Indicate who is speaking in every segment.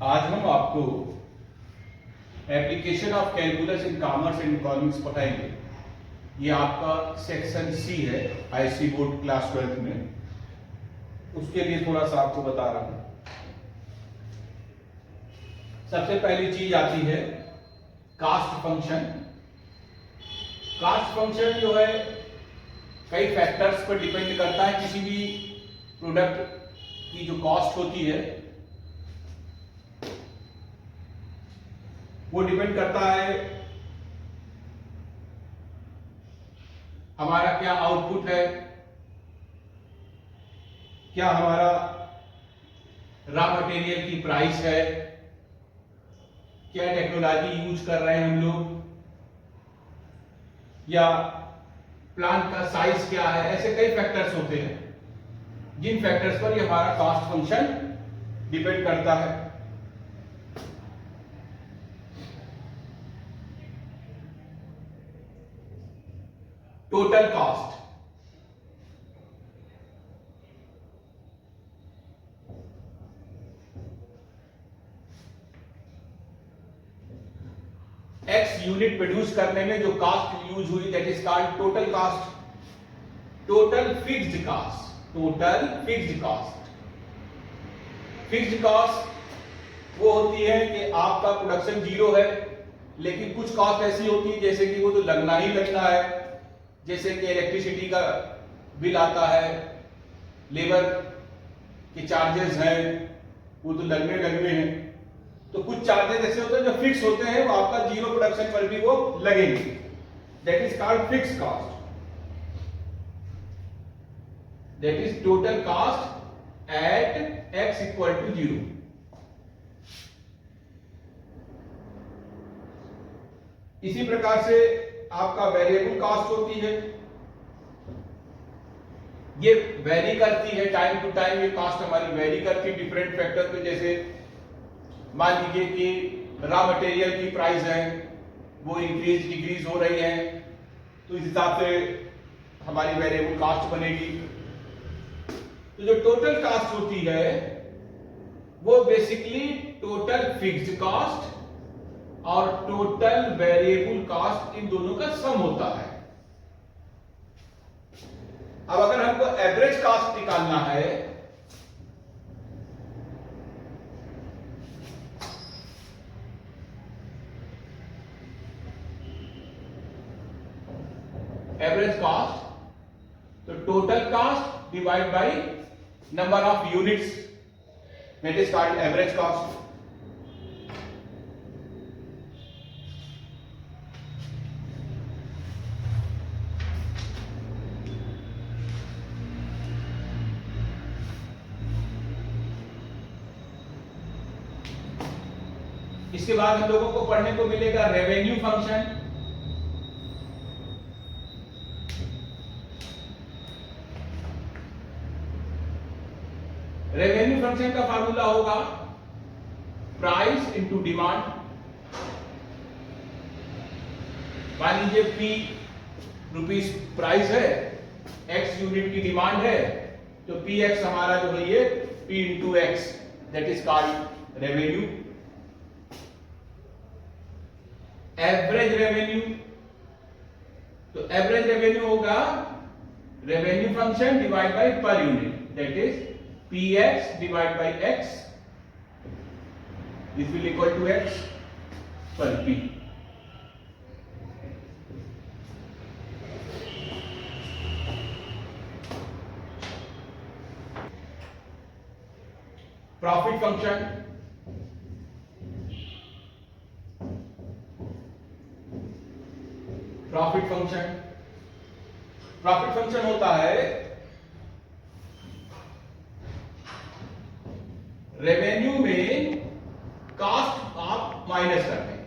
Speaker 1: आज हम आपको application of calculus in commerce and economics पढ़ाएंगे। ये आपका सेक्शन सी है आईसी बोर्ड क्लास 12 में। उसके लिए थोड़ा सा आपको बता रहा हूं। सबसे पहली चीज आती है कास्ट फंक्शन। कास्ट फंक्शन जो है कई फैक्टर्स पर डिपेंड करता है। किसी भी प्रोडक्ट की जो कॉस्ट होती है वो डिपेंड करता है हमारा क्या आउटपुट है, क्या हमारा रॉ मटेरियल की प्राइस है, क्या टेक्नोलॉजी यूज कर रहे हैं हम लोग, या प्लांट का साइज क्या है। ऐसे कई फैक्टर्स होते हैं जिन फैक्टर्स पर ये हमारा कॉस्ट फंक्शन डिपेंड करता है। Total cost, x unit produce करने में जो कॉस्ट यूज हुई that is called total cost. Total fixed cost, total fixed cost. Fixed cost वो होती है कि आपका प्रोडक्शन जीरो है लेकिन कुछ कॉस्ट ऐसी होती है जैसे कि वो तो लगना ही लगना है, जैसे कि इलेक्ट्रिसिटी का बिल आता है, लेबर के चार्जेस हैं, वो तो लगने हैं। तो कुछ चार्जेस ऐसे होते हैं जो फिक्स होते हैं, वो आपका जीरो प्रोडक्शन पर भी वो लगेंगे। That is called fixed cost. That is total cost at x equal to zero. इसी प्रकार से आपका वेरिएबल कॉस्ट होती है। ये वेरी करती है टाइम टू टाइम, ये कॉस्ट हमारी वेरी करती है डिफरेंट फैक्टर पे। जैसे मान लीजिए कि रॉ मटेरियल की प्राइस है वो इंक्रीज डिक्रीज हो रही है, तो इस हिसाब से हमारी वेरिएबल कॉस्ट बनेगी। तो जो टोटल कॉस्ट होती है वो बेसिकली टोटल फिक्स्ड कॉस्ट और टोटल वेरिएबल कॉस्ट इन दोनों का सम होता है। अब अगर हमको एवरेज कॉस्ट निकालना है एवरेज कॉस्ट, तो total cost divide by number of units, that is called average cost. इसके बाद हम लोगों को पढ़ने को मिलेगा रेवेन्यू फंक्शन। रेवेन्यू फंक्शन का फार्मूला होगा प्राइस इनटू डिमांड। मान लीजिए पी रुपीस प्राइस है, एक्स यूनिट की डिमांड है, तो पी एक्स हमारा जो है ये P into x, that is called revenue. Average revenue, तो एवरेज रेवेन्यू होगा revenue function divide by per unit, that is P X divide by X, this will equal to X per P. Profit function, profit function, profit function होता है revenue में cost आप minus कर दें,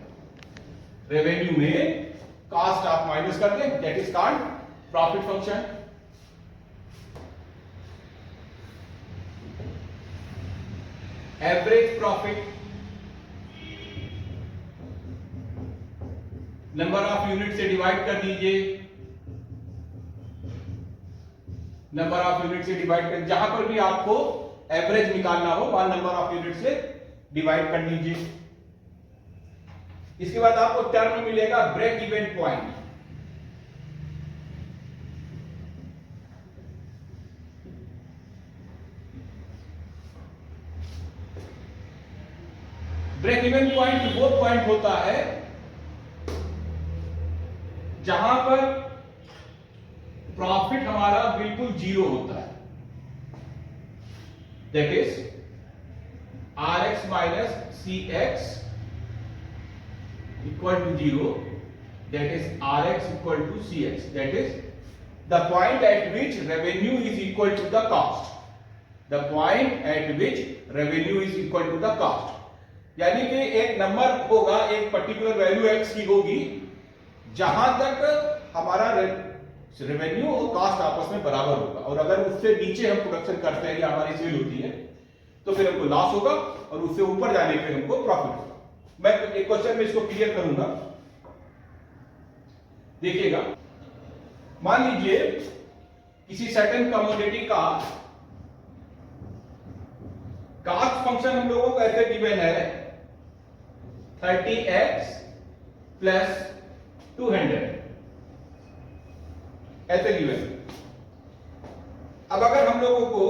Speaker 1: revenue में cost आप minus कर दें, that is called profit function. Average profit, number of unit से डिवाइड कर दीजिए, नंबर ऑफ यूनिट से डिवाइड कर, जहां पर भी आपको एवरेज निकालना हो वहां नंबर ऑफ यूनिट से डिवाइड कर लीजिए। इसके बाद आपको टर्म मिलेगा break even point. Break even point वो पॉइंट होता है जहां पर प्रॉफिट हमारा बिल्कुल जीरो होता है, that is Rx minus Cx equal to 0, that is Rx equal to Cx, that is the point at which revenue is equal to the cost, the point at which revenue is equal to the cost। यानी कि एक number होगा, एक particular value x की होगी जहां तक हमारा रेवेन्यू और कॉस्ट आपस में बराबर होगा, और अगर उससे नीचे हम प्रोडक्शन करते हैं या हमारी सेल होती है तो फिर हमको लॉस होगा, और उससे ऊपर जाने पे हमको प्रॉफिट होगा। मैं एक क्वेश्चन में इसको क्लियर करूंगा, देखिएगा। मान लीजिए किसी सर्टेन कमोडिटी का कॉस्ट फंक्शन हम लोगों को ऐसे गिवन है 30x प्लस 200, ऐसे गिवन। अब अगर हम लोगों को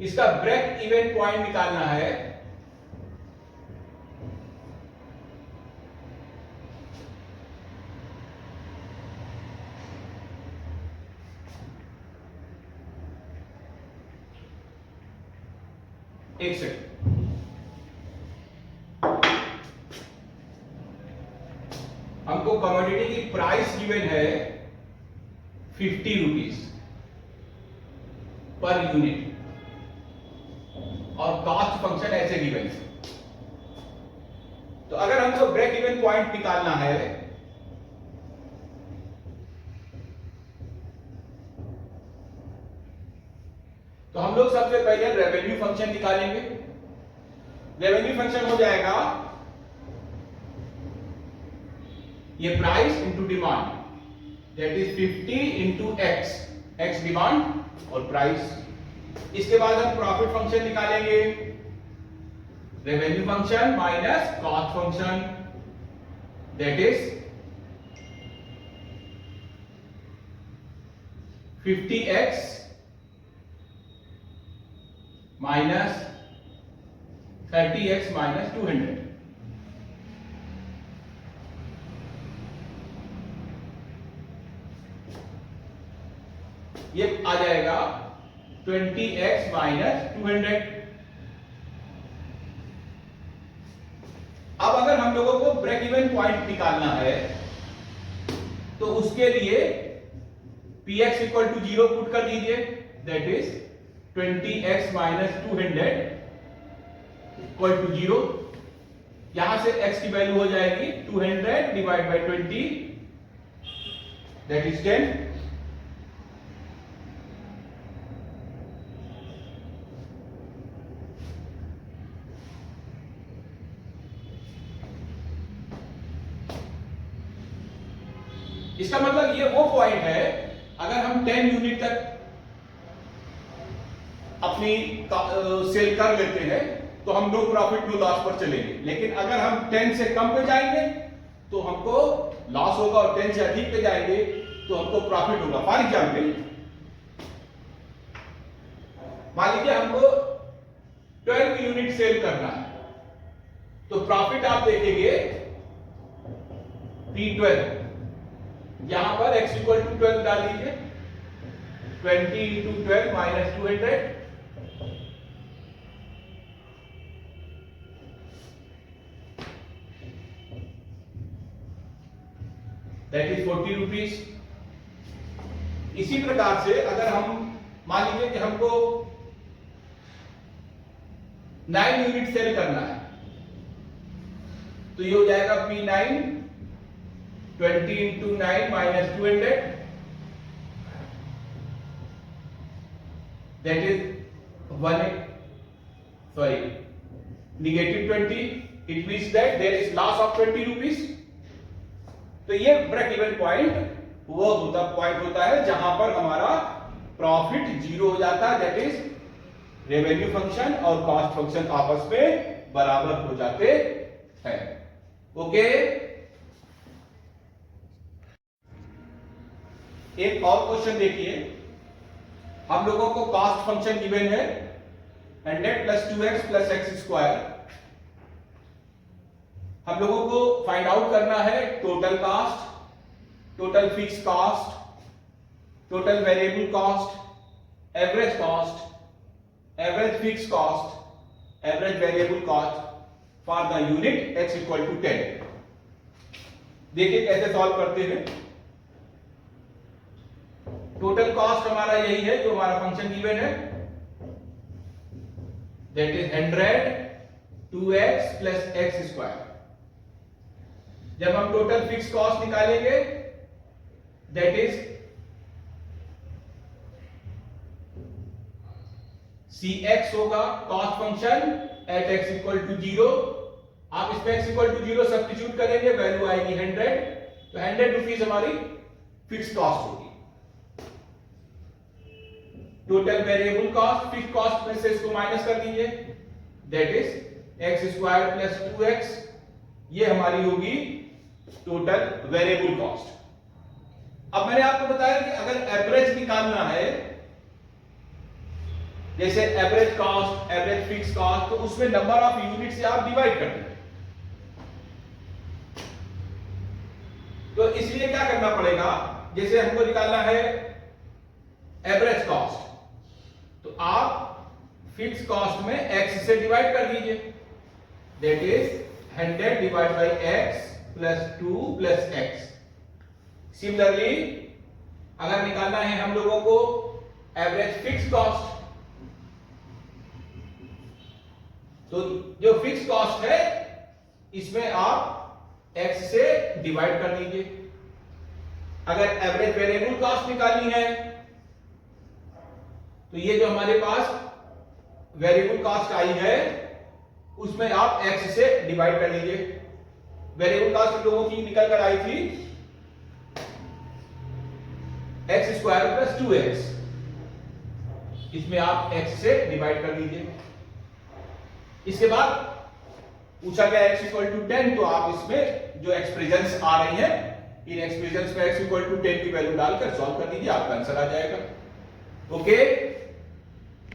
Speaker 1: इसका ब्रेक इवन पॉइंट निकालना है, एक सेकंड, हमको कमोडिटी की प्राइस गिवन है 50 रुपीज पर यूनिट, और कॉस्ट फंक्शन ऐसे गिवन है। तो अगर हमको ब्रेक इवन पॉइंट निकालना है तो हम लोग सबसे पहले रेवेन्यू फंक्शन निकालेंगे। रेवेन्यू फंक्शन हो जाएगा ये price into demand, that is 50 into x, x demand और प्राइस। इसके बाद हम प्रॉफिट फंक्शन निकालेंगे, revenue function minus cost function, that is 50x minus 30x minus 200। ये आ जाएगा 20x माइनस 200। अब अगर हम लोगों को ब्रेक इवन पॉइंट निकालना है तो उसके लिए px इक्वल टू 0 पुट कर दीजिए, that is 20x minus 200 equal to 0। यहां से x की वैल्यू हो जाएगी 200 डिवाइड बाय 20, दैट इज 10। इसका मतलब ये वो पॉइंट है, अगर हम 10 यूनिट तक अपनी सेल कर लेते हैं तो हम नो प्रॉफिट नो लॉस पर चलेंगे, लेकिन अगर हम 10 से कम पे जाएंगे तो हमको लॉस होगा, और 10 से अधिक पे जाएंगे तो हमको प्रॉफिट होगा। फॉर एग्जाम्पल मान लीजिए हमको 12 यूनिट सेल करना है, तो प्रॉफिट आप देखेंगे P12, यहां पर x इक्वल टू 12 डाल दीजिए, 20 into 12 minus 200, that is 40 rupees. इसी प्रकार से अगर हम मान लीजिए कि हमको 9 यूनिट सेल करना है तो ये हो जाएगा P9 20 into 9 minus 200, that is negative 20, it means that there is loss of 20 rupees। तो ये ब्रेक इवन पॉइंट वो पॉइंट होता है जहां पर हमारा प्रॉफिट जीरो हो जाता है, दैट इज रेवेन्यू फंक्शन और कॉस्ट फंक्शन आपस में बराबर हो जाते हैं। ओके, एक और क्वेश्चन देखिए, हम लोगों को कॉस्ट फंक्शन गिवन है 100 plus 2x plus x square. हम लोगों को फाइंड आउट करना है total cost, total fix cost, total variable cost, average cost, average fix cost, average variable cost for the unit x equal to 10। देखिए कैसे solve करते हैं। टोटल कॉस्ट हमारा यही है जो हमारा फंक्शन गिवन है, that is 100 2x plus x square. जब हम टोटल फिक्स कॉस्ट निकालेंगे दैट इज cx होगा cost function at x equal to 0। आप इसमें x इक्वल टू 0 सब्स्टिट्यूट करेंगे, वैल्यू आएगी 100, तो 100 रुपीज हमारी फिक्स कॉस्ट होगी। Total variable cost, fix cost में से इसको माइनस कर दीजिए, that is x square plus 2x, ये हमारी होगी टोटल वेरिएबल कॉस्ट। अब मैंने आपको बताया कि अगर एवरेज निकालना है, जैसे average cost, average fix cost, तो उसमें नंबर ऑफ यूनिट से आप डिवाइड करते हैं। तो इसलिए क्या करना पड़ेगा, जैसे हमको निकालना है एवरेज कॉस्ट, तो आप फिक्स कॉस्ट में x से डिवाइड कर दीजिए, that is 100 divide by x plus 2 plus x। Similarly अगर निकालना है हम लोगों को एवरेज फिक्स कॉस्ट, तो जो फिक्स कॉस्ट है इसमें आप x से डिवाइड कर दीजिए। अगर एवरेज वेरिएबल कॉस्ट निकालनी है तो ये जो हमारे पास वेरिएबल कॉस्ट आई है उसमें आप x से डिवाइड कर लीजिए। वेरिएबल कॉस्ट लोगों की निकल कर आई थी एक्स स्क्वायर प्लस 2x, इसमें आप x से डिवाइड कर लीजिए। इसके बाद पूछा गया x इक्वल टू 10, तो आप इसमें जो एक्सप्रेशंस आ रही हैं इन एक्सप्रेशंस में x इक्वल टू 10 की वैल्यू डालकर सॉल्व कर दीजिए, आपका आंसर आ जाएगा। ओके।